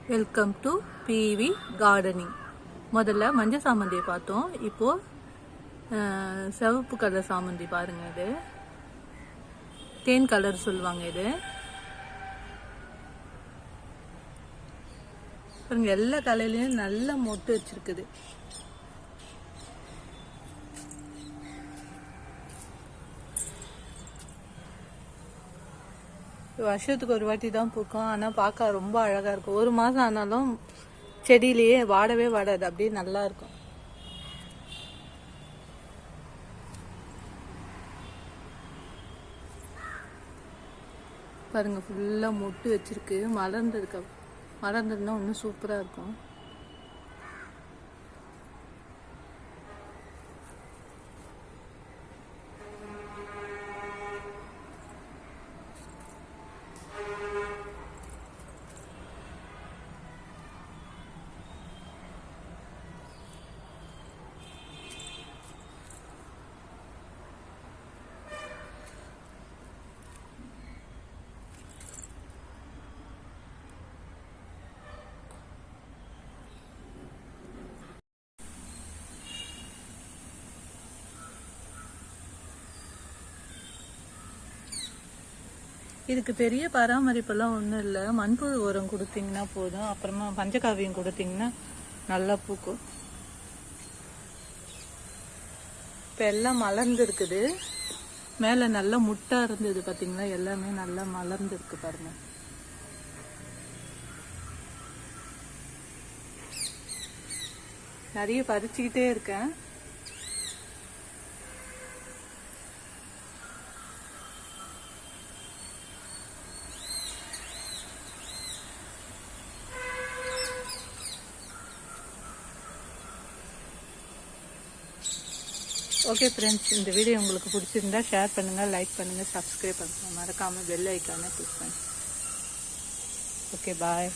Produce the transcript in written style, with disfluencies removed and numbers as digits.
Welcome to PV gardening. முதல்ல மஞ்சள் சாமந்தியை பார்த்தோம். இப்போது சிவப்பு கலர் சாமந்தி பாருங்கள். இது தேன் கலர் சொல்லுவாங்க. இது பாருங்க, எல்லா கலையிலையும் நல்ல மொட்டு வச்சிருக்குது. வருஷத்துக்கு ஒரு வாட்டி தான் பூக்கும். ஆனால் பார்க்க ரொம்ப அழகாக இருக்கும். ஒரு மாதம் ஆனாலும் செடியிலேயே வாடவே வாடாது, அப்படியே நல்லா இருக்கும். பாருங்க, ஃபுல்லாக மொட்டு வச்சிருக்கு. மலர்ந்ததுன்னா இன்னும் சூப்பராக இருக்கும். இதுக்கு பெரிய பராமரிப்பெல்லாம் ஒன்றும் இல்லை. மண்புழு உரம் கொடுத்தீங்கன்னா போதும். அப்புறமா பஞ்சகாவியம் கொடுத்தீங்கன்னா நல்லா பூக்கும். இப்போ எல்லாம் மலர்ந்து இருக்குது. மேலே நல்லா முட்டா இருந்தது பார்த்தீங்களா, எல்லாமே நல்லா மலர்ந்து இருக்கு பாருங்க. நிறைய பறிச்சுக்கிட்டே இருக்கேன். ஓகே ஃப்ரெண்ட்ஸ், இந்த வீடியோ உங்களுக்கு பிடிச்சிருந்தா ஷேர் பண்ணுங்கள், லைக் பண்ணுங்கள், சப்ஸ்கிரைப் பண்ணுங்கள். மறக்காமல் பெல் ஐக்கானை கிளிக் பண்ணுங்கள். ஓகே, பாய்.